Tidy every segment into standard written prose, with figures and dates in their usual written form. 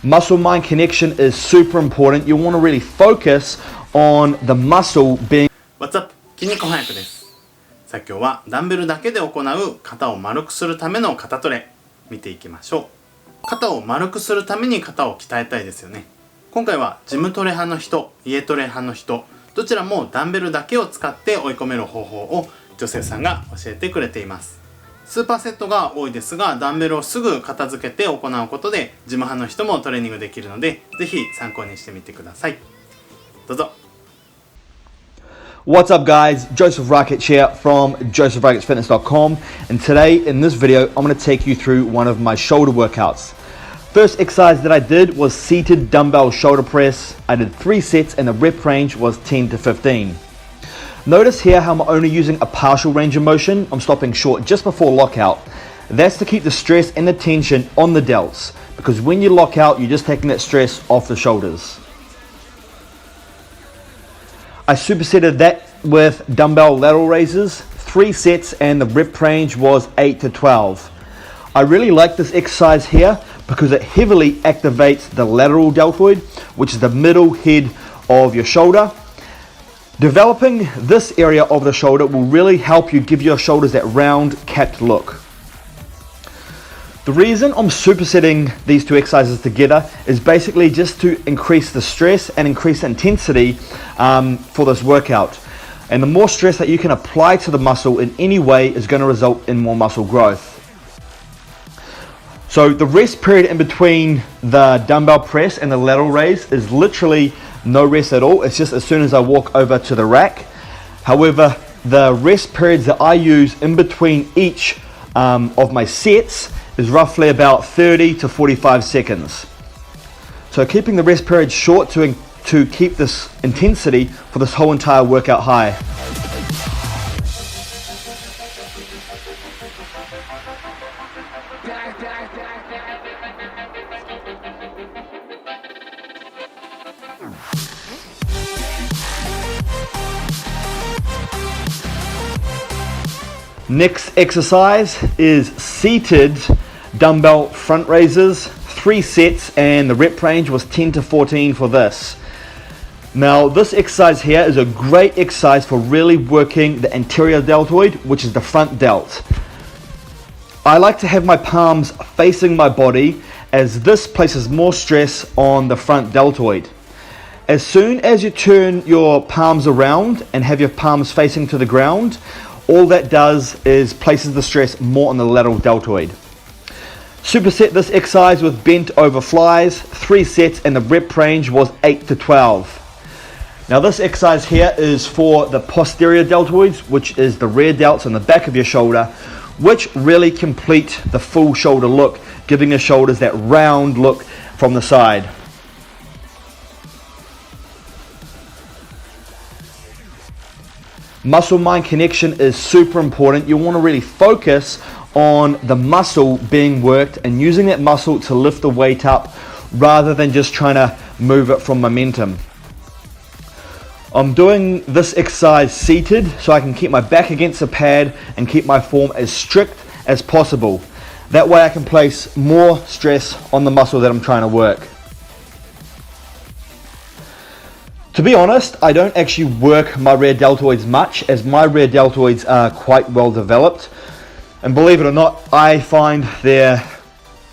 Muscle-mind connection is super important. You want to really focus on the muscle being... What's up? 筋肉翻訳です。さあ今日はダンベルだけで行う肩を丸くするための肩トレ見ていきましょう。肩を丸くするために肩を鍛えたいですよね。今回はジムトレ派の人、家トレ派の人、どちらもダンベルだけを使って追い込める方法を女性さんが教えてくれています。スーパーセットが多いですが、ダンベルをすぐ片付けて行うことでジム派の人もトレーニングできるので、ぜひ参考にしてみてください。どうぞ。What's up guys, Joseph Rakic here from josephrakicfitness.com, and today in this video I'm going to take you through one of my shoulder workouts. First exercise that I did was seated dumbbell shoulder press. I did 3 sets and the rep range was 10 to 15. Notice here how I'm only using a partial range of motion. I'm stopping short just before lockout. That's to keep the stress and the tension on the delts, because when you lock out, you're just taking that stress off the shoulders. I supersetted that with dumbbell lateral raises, 3 sets and the rep range was 8 to 12. I really like this exercise here because it heavily activates the lateral deltoid, which is the middle head of your shoulder. Developing this area of the shoulder will really help you give your shoulders that round, capped look. The reason I'm supersetting these 2 exercises together is basically just to increase the stress and increase the intensity for this workout. And the more stress that you can apply to the muscle in any way is going to result in more muscle growth. So the rest period in between the dumbbell press and the lateral raise is literally no rest at all. It's just as soon as I walk over to the rack. However, the rest periods that I use in between each of my sets is roughly about 30 to 45 seconds. So keeping the rest period short to keep this intensity for this whole entire workout high. Next exercise is seated dumbbell front raises, 3 sets and the rep range was 10 to 14 for this. Now this exercise here is a great exercise for really working the anterior deltoid, which is the front delt. I like to have my palms facing my body as this places more stress on the front deltoid. As soon as you turn your palms around and have your palms facing to the ground, all that does is places the stress more on the lateral deltoid. Superset this exercise with bent over flies, 3 sets and the rep range was 8 to 12. Now this exercise here is for the posterior deltoids, which is the rear delts on the back of your shoulder, which really complete the full shoulder look, giving your shoulders that round look from the side. Muscle-mind connection is super important. You want to really focus on the muscle being worked and using that muscle to lift the weight up rather than just trying to move it from momentum. I'm doing this exercise seated so I can keep my back against the pad and keep my form as strict as possible. That way I can place more stress on the muscle that I'm trying to work. To be honest, I don't actually work my rear deltoids much, as my rear deltoids are quite well developed. And believe it or not, I find they're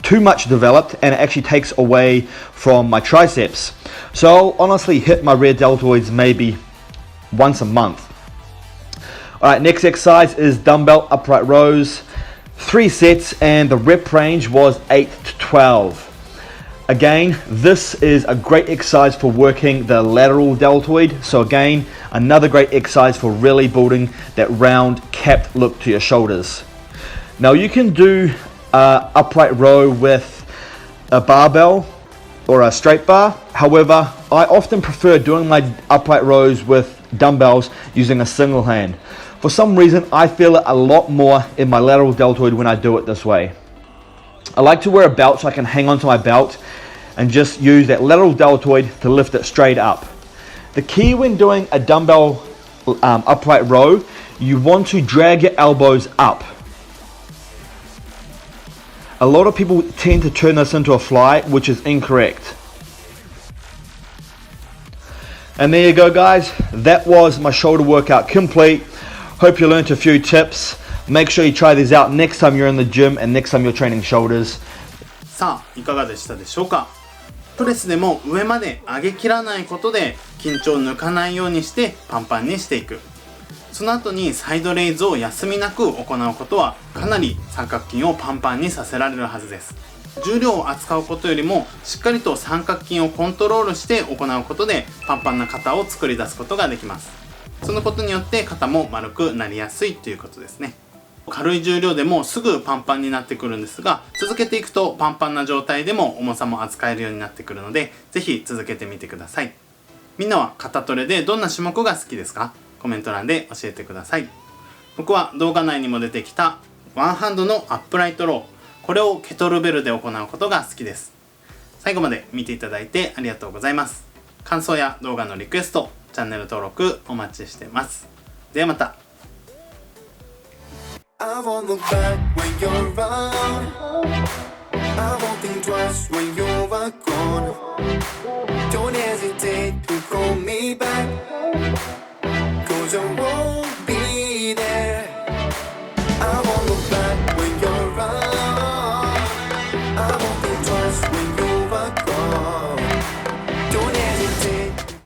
too much developed and it actually takes away from my triceps. So I'll honestly hit my rear deltoids maybe once a month. Alright, next exercise is dumbbell upright rows. 3 sets and the rep range was 8 to 12. Again, this is a great exercise for working the lateral deltoid. So again, another great exercise for really building that round capped look to your shoulders. Now you can do upright row with a barbell or a straight bar. However, I often prefer doing my upright rows with dumbbells using a single hand. For some reason, I feel it a lot more in my lateral deltoid when I do it this way. I like to wear a belt so I can hang onto my belt and just use that lateral deltoid to lift it straight up. The key when doing a dumbbell upright row, you want to drag your elbows up. A lot of people tend to turn this into a fly, which is incorrect. And there you go, guys. That was my shoulder workout complete. Hope you learned a few tips. Make sure you try these out next time you're in the gym and next time you're training shoulders. さあいかがでしたでしょうか。プレスでも上まで上げきらないことで緊張を抜かないようにしてパンパンにしていく。その後にサイドレイズを休みなく行うことはかなり三角筋をパンパンにさせられるはずです。重量を扱うことよりもしっかりと三角筋をコントロールして行うことでパンパンな肩を作り出すことができます。そのことによって肩も丸くなりやすいということですね。軽い重量でもすぐパンパンになってくるんですが、続けていくとパンパンな状態でも重さも扱えるようになってくるので、ぜひ続けてみてください。みんなは肩トレでどんな種目が好きですか？コメント欄で教えてください。僕は動画内にも出てきたワンハンドのアップライトロー、これをケトルベルで行うことが好きです。最後まで見ていただいてありがとうございます。感想や動画のリクエスト、チャンネル登録お待ちしてます。ではまた。I won't look back when you're around. I won't think twice when you're gone. Don't hesitate to call me back. 'Cause you're